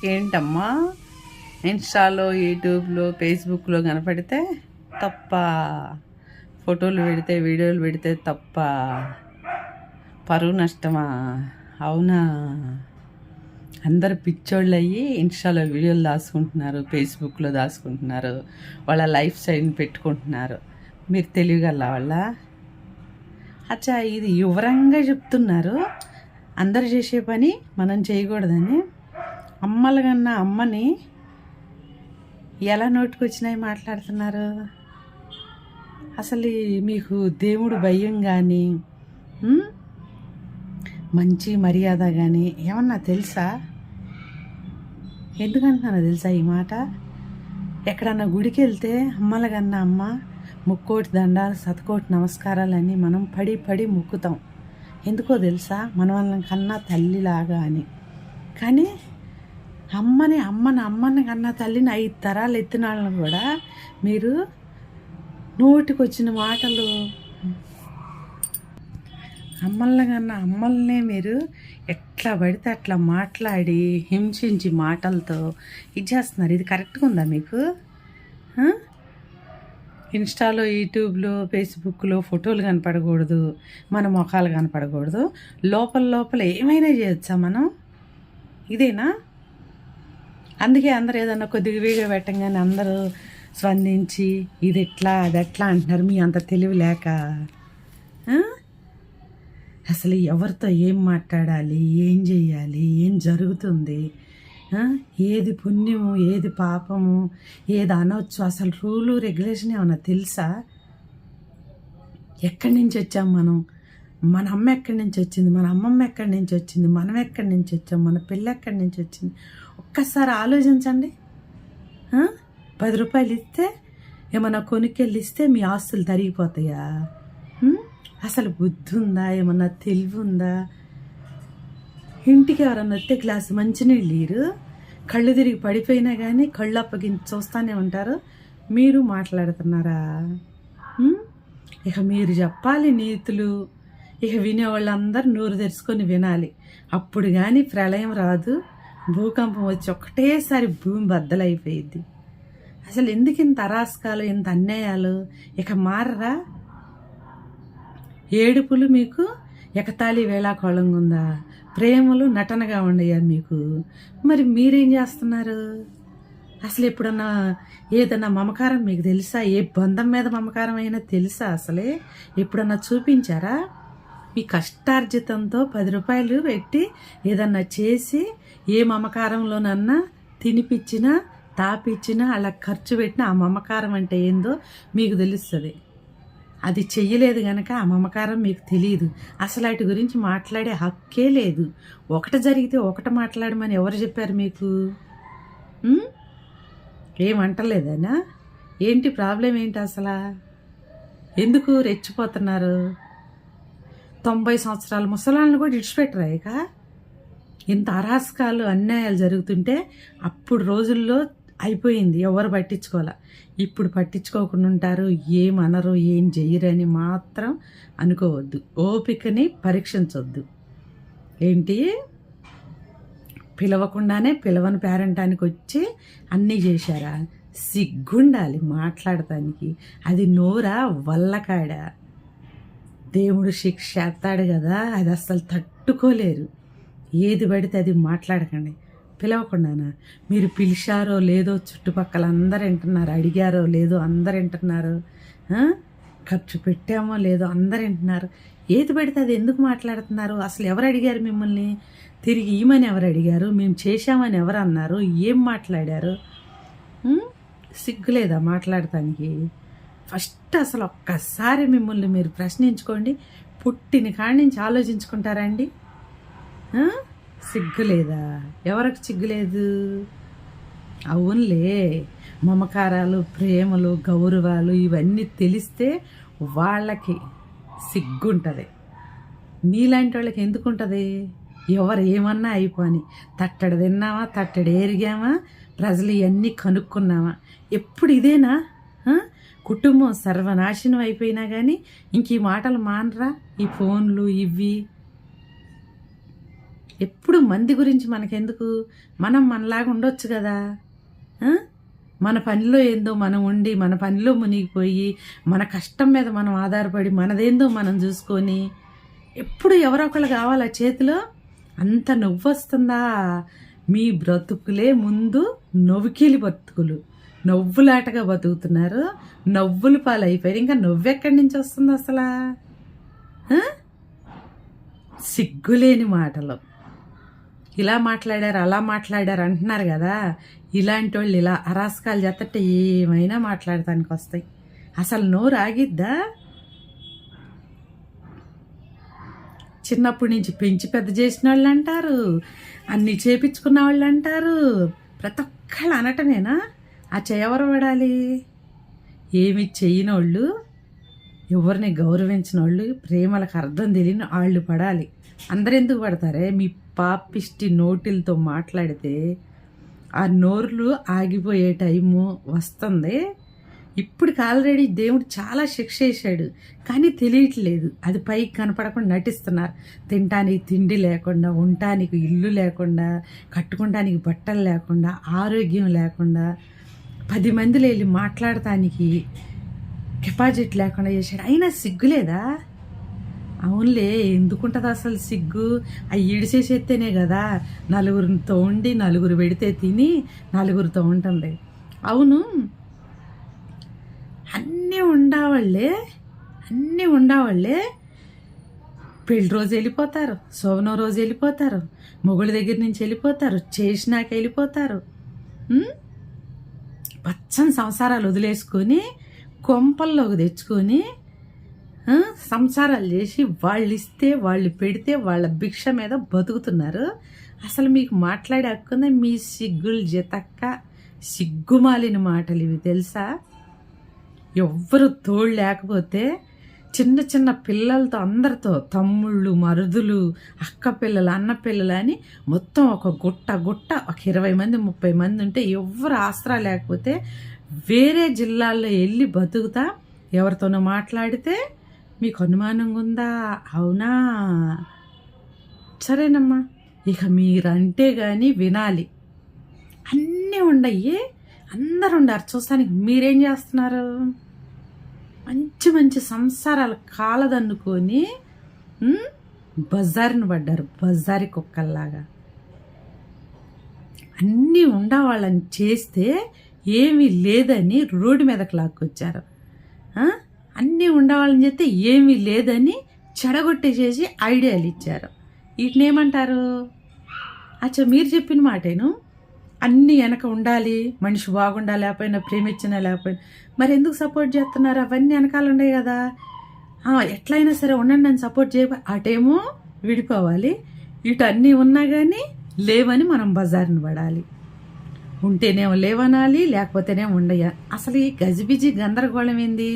ఏంటమ్మా ఇన్స్టాలో యూట్యూబ్లో ఫేస్బుక్లో కనపడితే తప్ప, ఫోటోలు పెడితే వీడియోలు పెడితే తప్ప, పరువు నష్టమా? అవునా? అందరు పిచ్చోళ్ళు అయ్యి ఇన్స్టాలో వీడియోలు దాచుకుంటున్నారు, ఫేస్బుక్లో దాచుకుంటున్నారు, వాళ్ళ లైఫ్ స్టైల్ని పెట్టుకుంటున్నారు. మీరు తెలియగల వాళ్ళ అచ్చా, ఇది వివరంగా చెప్తున్నారు. అందరు చేసే పని మనం చేయకూడదని. అమ్మల కన్నా అమ్మని ఎలా నోటికొచ్చినాయి మాట్లాడుతున్నారు? అసలు మీకు దేవుడు భయం కానీ మంచి మర్యాద కానీ ఏమన్నా తెలుసా? ఎందుకంటున్నానో తెలుసా ఈ మాట? ఎక్కడన్నా గుడికి వెళ్తే అమ్మల కన్నా అమ్మ ముక్కోటి దండాలు శతకోటి నమస్కారాలని మనం పడి పడి మొక్కుతాం. ఎందుకో తెలుసా? మన వాళ్ళని కన్నా తల్లిలాగా అని. కానీ అమ్మని కన్నా తల్లిని 5 తరాలు ఎత్తిన వాళ్ళని కూడా మీరు నోటికొచ్చిన మాటలు, అమ్మల్ని కన్నా అమ్మల్నే మీరు ఎట్లా పడితే అట్లా మాట్లాడి హింసించి మాటలతో ఇది చేస్తున్నారు. ఇది కరెక్ట్గా ఉందా మీకు? ఇన్స్టాలో యూట్యూబ్లో ఫేస్బుక్లో ఫోటోలు కనపడకూడదు, మన ముఖాలు కనపడకూడదు, లోపల ఏమైనా చేయొచ్చా మనం? ఇదేనా? అందుకే అందరు ఏదన్నా కొద్దిగా వీడియో పెట్టంగానే అందరూ స్పందించి ఇది ఎట్లా అది ఎట్లా అంటున్నారు. మీ అంత తెలివి లేక అసలు ఎవరితో ఏం మాట్లాడాలి, ఏం చెయ్యాలి, ఏం జరుగుతుంది, ఏది పుణ్యము, ఏది పాపము, ఏది అనవచ్చు, అసలు రూలు రెగ్యులేషన్ ఏమన్నా తెలుసా? ఎక్కడి నుంచి వచ్చాం మనం? మన అమ్మ ఎక్కడి నుంచి వచ్చింది? మన అమ్మమ్మ ఎక్కడి నుంచి వచ్చింది? మనం ఎక్కడి నుంచి వచ్చాం? మన పిల్ల ఎక్కడి నుంచి వచ్చింది? ఒక్కసారి ఆలోచించండి. 10 రూపాయలు ఇస్తే ఏమన్నా కొనుక్కెళ్ళి ఇస్తే మీ ఆస్తులు తరిగిపోతాయా? అసలు బుద్ధి ఉందా? ఏమన్నా తెలివి ఉందా? ఇంటికి ఎవరన్నా వస్తే గ్లాసు మంచినీళ్ళు నీరు కళ్ళు తిరిగి పడిపోయినా కానీ కళ్ళు అప్పగించి చూస్తూనే ఉంటారు. మీరు మాట్లాడుతున్నారా? ఇక మీరు చెప్పాలి నీతులు. ఇక వినేవాళ్ళందరూ నోరు తెరుచుకొని వినాలి. అప్పుడు కానీ ప్రళయం రాదు, భూకంపం వచ్చి ఒకటేసారి భూమి బద్దలైపోయింది. అసలు ఎందుకు ఇంత అరాస్కాలు, ఇంత అన్యాయాలు? ఇక మారరా? ఏడుపులు మీకు ఎకతాళి వేళాకోళంగా ఉందా? ప్రేమలు నటనగా ఉండయా మీకు? మరి మీరేం చేస్తున్నారు? అసలు ఎప్పుడన్నా ఏదన్నా మమకారం మీకు తెలుసా? ఏ బంధం మీద మమకారం అయినా తెలుసా? అసలే ఎప్పుడన్నా చూపించారా? మీ కష్టార్జితంతో 10 రూపాయలు పెట్టి ఏదన్నా చేసి ఏ మమకారంలోనన్నా తినిపించినా తాపిచ్చినా అలా ఖర్చు పెట్టినా ఆ మమకారం అంటే ఏందో మీకు తెలుస్తుంది. అది చెయ్యలేదు కనుక ఆ మమకారం మీకు తెలియదు. అసలు వాటి గురించి మాట్లాడే హక్కే లేదు. ఒకటి జరిగితే ఒకటి మాట్లాడమని ఎవరు చెప్పారు మీకు? ఏమంటలేదనా? ఏంటి ప్రాబ్లం ఏంటి అసలు? ఎందుకు రెచ్చిపోతున్నారు? 90 సంవత్సరాల ముసలాళ్ళని కూడా ఇడిచిపెట్టరా? ఇక ఇంత అరాస్కాలు అన్యాయాలు జరుగుతుంటే అప్పుడు రోజుల్లో అయిపోయింది, ఎవరు పట్టించుకోవాలా. ఇప్పుడు పట్టించుకోకుండా ఉంటారు, ఏమనరు, ఏం చెయ్యరని మాత్రం అనుకోవద్దు. ఓపికని పరీక్షించొద్దు. ఏంటి పిలవకుండానే పిలవని పేరంటానికి వచ్చి అన్నీ చేశారా? సిగ్గుండాలి మాట్లాడటానికి. అది నోరా వల్లకాడ? దేవుడు శిక్ష చేస్తాడు కదా, అది అస్సలు తట్టుకోలేరు. ఏది పడితే అది మాట్లాడకండి. పిలవకుండానా? మీరు పిలిచారో లేదో చుట్టుపక్కల అందరు వింటున్నారు, అడిగారో లేదో అందరు వింటున్నారు, ఖర్చు పెట్టామో లేదో అందరు వింటున్నారు. ఏది పడితే అది ఎందుకు మాట్లాడుతున్నారు? అసలు ఎవరు అడిగారు మిమ్మల్ని? తిరిగి ఈమని ఎవరు అడిగారు? మేము చేశామని ఎవరు అన్నారు? ఏం మాట్లాడారు? సిగ్గులేదా మాట్లాడటానికి? ఫస్ట్ అసలు ఒక్కసారి మిమ్మల్ని మీరు ప్రశ్నించుకోండి. పుట్టిన కాడి నుంచి ఆలోచించుకుంటారండి. సిగ్గులేదా? ఎవరికి సిగ్గులేదు? అవునులే, మమకారాలు, ప్రేమలు, గౌరవాలు ఇవన్నీ తెలిస్తే వాళ్ళకి సిగ్గుంటుంది. మీలాంటి వాళ్ళకి ఎందుకు ఉంటుంది? ఎవరు ఏమన్నా అయిపోని, తట్టడు తిన్నామా, తట్టడు ఏరిగామా, ప్రజలు ఇవన్నీ కనుక్కున్నామా? ఎప్పుడు ఇదేనా? కుటుంబం సర్వనాశనం అయిపోయినా కానీ ఇంక ఈ మాటలు మానరా? ఈ ఫోన్లు ఇవి ఎప్పుడు మంది గురించి మనకెందుకు? మనం మనలాగా ఉండొచ్చు కదా. ఆ? మన పనిలో ఏందో మనం ఉండి, మన పనిలో మునిగిపోయి, మన కష్టం మీద మనం ఆధారపడి, మనదేందో మనం చూసుకొని, ఎప్పుడు ఎవరో ఒకళ్ళు కావాలా చేతిలో? అంత నవ్వు వస్తుందా? మీ బ్రతుకులే ముందు నవ్వుకిలి బతుకులు, నవ్వులాటగా బతుకుతున్నారు, నవ్వులు పాలైపోయారు. ఇంకా నవ్వెక్కడి నుంచి వస్తుంది అసలు? సిగ్గులేని మాటలు, ఇలా మాట్లాడారు అలా మాట్లాడారు అంటున్నారు కదా. ఇలాంటి వాళ్ళు ఇలా అరాస్కాలు చేస్తుంటే ఏమైనా మాట్లాడటానికి వస్తాయి. అసలు నోరు ఆగిద్దా? చిన్నప్పటి నుంచి పెంచి పెద్ద చేసిన వాళ్ళు అంటారు, అన్నీ చేపించుకున్న వాళ్ళు అంటారు. ప్రతి ఒక్కళ్ళు అనటమేనా? ఆ చెయ్యెవరు పడాలి? ఏమి చేయనోళ్ళు, ఎవరిని గౌరవించిన వాళ్ళు, ప్రేమలకు అర్థం తెలియని వాళ్ళు పడాలి. అందరెందుకు పడతారే? మీ పాపిష్టి నోటిలతో మాట్లాడితే ఆ నోర్లు ఆగిపోయే టైము వస్తుంది. ఇప్పటికి ఆల్రెడీ దేవుడు చాలా శిక్ష వేశాడు, కానీ తెలియట్లేదు. అది పైకి కనపడకుండా నటిస్తున్నారు. తినటానికి తిండి లేకుండా, ఉండటానికి ఇల్లు లేకుండా, కట్టుకోవడానికి బట్టలు లేకుండా, ఆరోగ్యం లేకుండా, 10 మందిలో వెళ్ళి మాట్లాడటానికి కెపాసిటీ లేకుండా చేశాడు. అయినా సిగ్గులేదా? అవునులే, ఎందుకుంటుంది అసలు సిగ్గు? అవి ఇడిచేసేస్తేనే కదా నలుగురితో ఉండి, నలుగురు పెడితే తిని నలుగురితో ఉంటుంది. అవును, అన్నీ ఉండేవాళ్ళే పెళ్లి రోజు వెళ్ళిపోతారు, శోభనం రోజు వెళ్ళిపోతారు, మొగుళ్ళ దగ్గర నుంచి వెళ్ళిపోతారు, చేసినాక వెళ్ళిపోతారు. పచ్చని సంసారాలు వదిలేసుకొని కొంపల్లోకి తెచ్చుకొని సంసారాలు చేసి వాళ్ళు ఇస్తే, వాళ్ళు పెడితే, వాళ్ళ భిక్ష మీద బతుకుతున్నారు. అసలు మీకు మాట్లాడే హక్కుందా? మీ సిగ్గులు జతక్క సిగ్గుమాలిన మాటలు ఇవి, తెలుసా? ఎవ్వరు తోడు లేకపోతే చిన్న చిన్న పిల్లలతో, అందరితో, తమ్ముళ్ళు, మరుదులు, అక్క పిల్లలు, అన్న పిల్లలు అని మొత్తం ఒక గుట్ట ఒక 20 మంది 30 మంది ఉంటే ఎవ్వరు ఆసరా లేకపోతే వేరే జిల్లాల్లో వెళ్ళి బతుకుతా ఎవరితోనో మాట్లాడితే మీకు అనుమానంగా ఉందా? అవునా? సరేనమ్మా, ఇక మీరంటే కానీ వినాలి. అన్నీ ఉండయి, అందరు ఉండారు చూస్తానికి. మీరేం చేస్తున్నారు? మంచి మంచి సంసారాలు కాలదన్నుకొని బజారుని పడ్డారు, బజారి కుక్కల్లాగా. అన్నీ ఉండవాళ్ళని చేస్తే ఏమీ లేదని రోడ్డు మీదకి లాక్కొచ్చారు. అన్నీ ఉండవాళ్ళని చెప్తే ఏమీ లేదని చెడగొట్టేసేసి ఐడియాలు ఇచ్చారు. వీటిని ఏమంటారు? అచ్చా, మీరు చెప్పిన మాటేను. అన్నీ వెనక ఉండాలి, మనిషి బాగుండాలి, లేకపోయినా ప్రేమించినా లేకపోయినా, మరి ఎందుకు సపోర్ట్ చేస్తున్నారు? అవన్నీ వెనకాల ఉన్నాయి కదా. ఎట్లయినా సరే ఉండండి అని సపోర్ట్ చేయ, అటేమో విడిపోవాలి, ఇటు అన్నీ ఉన్నా కానీ లేవని మనం బజారుని పడాలి. ఉంటేనేమో లేవనాలి, లేకపోతేనేమో ఉండయ్య. అసలు ఈ గజిబిజి గందరగోళం ఏంది?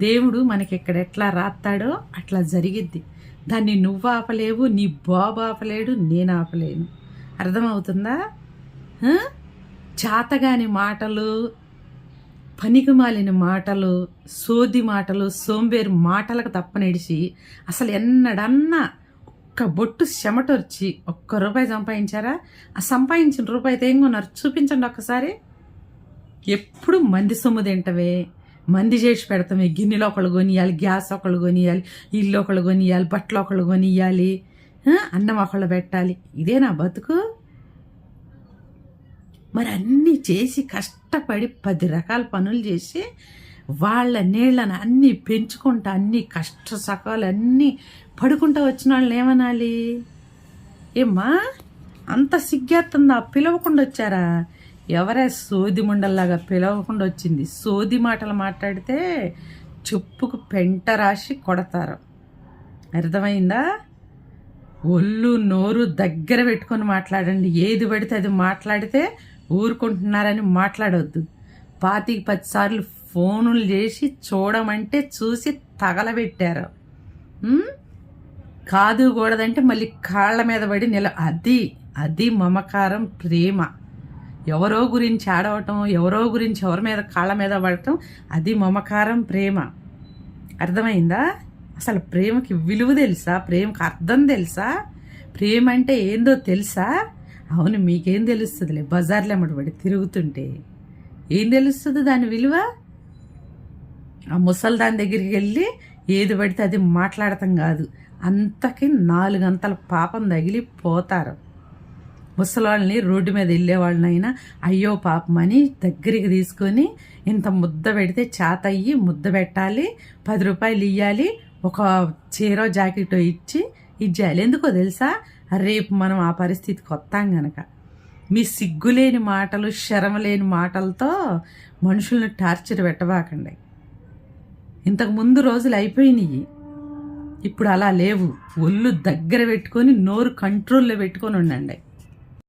దేవుడు మనకి ఇక్కడ ఎట్లా రాస్తాడో అట్లా జరిగిద్ది. దాన్ని నువ్వు ఆపలేవు, నీ బాబు ఆపలేడు, నేను ఆపలేను. అర్థమవుతుందా? చాతగాని మాటలు, పనికిమాలిన మాటలు, సోది మాటలు, సోంబేరు మాటలకు తప్పనిడిచి అసలు ఎన్నడన్నా ఒక్క బొట్టు చెమటొచ్చి ₹1 సంపాదించారా? ఆ సంపాదించిన రూపాయితో ఏం కొన్నారు? చూపించండి ఒక్కసారి. ఎప్పుడు మంది సొమ్ము తింటవే, మంది చేసి పెడతామే. గిన్నెలో ఒకళ్ళు కొనియాలి, గ్యాస్ ఒకళ్ళు కొనియాలి, ఇల్లు ఒకళ్ళు కొనియాలి, బట్టలు ఒకళ్ళు కొనియాలి, అన్నం ఒకళ్ళు పెట్టాలి. ఇదే నా బతుకు? మరి అన్నీ చేసి కష్టపడి 10 రకాల పనులు చేసి వాళ్ళ నీళ్ళని అన్నీ పెంచుకుంటా, అన్నీ కష్ట సకాలు అన్నీ పడుకుంటా వచ్చిన వాళ్ళని ఏమనాలి? ఏమ్మా అంత సిగ్గేస్తుందా? పిలవకుండా వచ్చారా? ఎవరే సోది ముండల్లాగా పిలవకుండా వచ్చింది. సోది మాటలు మాట్లాడితే చెప్పుకు పెంట రాసి కొడతారు. అర్థమైందా? ఒళ్ళు నోరు దగ్గర పెట్టుకొని మాట్లాడండి. ఏది పడితే అది మాట్లాడితే ఊరుకుంటున్నారని మాట్లాడవద్దు. 25-10 సార్లు ఫోనులు చేసి చూడమంటే చూసి తగలబెట్టారు. కాదు కూడదంటే మళ్ళీ కాళ్ళ మీద పడి అది మమకారం, ప్రేమ. ఎవరో గురించి ఆడవటం, ఎవరో గురించి ఎవరి మీద కాళ్ళ మీద పడటం, అది మమకారం, ప్రేమ. అర్థమైందా? అసలు ప్రేమకి విలువ తెలుసా? ప్రేమకి అర్థం తెలుసా? ప్రేమ అంటే ఏందో తెలుసా? అవును, మీకేం తెలుస్తుందిలే, బజార్లో అమ్మడి తిరుగుతుంటే ఏం తెలుస్తుంది దాని విలువ? ఆ ముసల్దాని దగ్గరికి వెళ్ళి ఏది పడితే అది మాట్లాడటం కాదు, అంతకి 4 గంటల పాపం తగిలి పోతారు. ముసలాళ్ళని రోడ్డు మీద వెళ్ళేవాళ్ళనైనా అయ్యో పాపం అని దగ్గరికి తీసుకొని ఇంత ముద్ద పెడితే చేత అయ్యి ముద్ద పెట్టాలి, 10 రూపాయలు ఇవ్వాలి, ఒక చీరో జాకెటో ఇచ్చి ఇచ్చేయాలి. ఎందుకో తెలుసా? రేపు మనం ఆ పరిస్థితికి వస్తాం గనక. మీ సిగ్గులేని మాటలు, శరమ లేని మాటలతో మనుషులను టార్చర్ పెట్టబాకండి. ఇంతకు ముందు రోజులు అయిపోయినాయి, ఇప్పుడు అలా లేవు. ఒళ్ళు దగ్గర పెట్టుకొని నోరు కంట్రోల్లో పెట్టుకొని ఉండండి.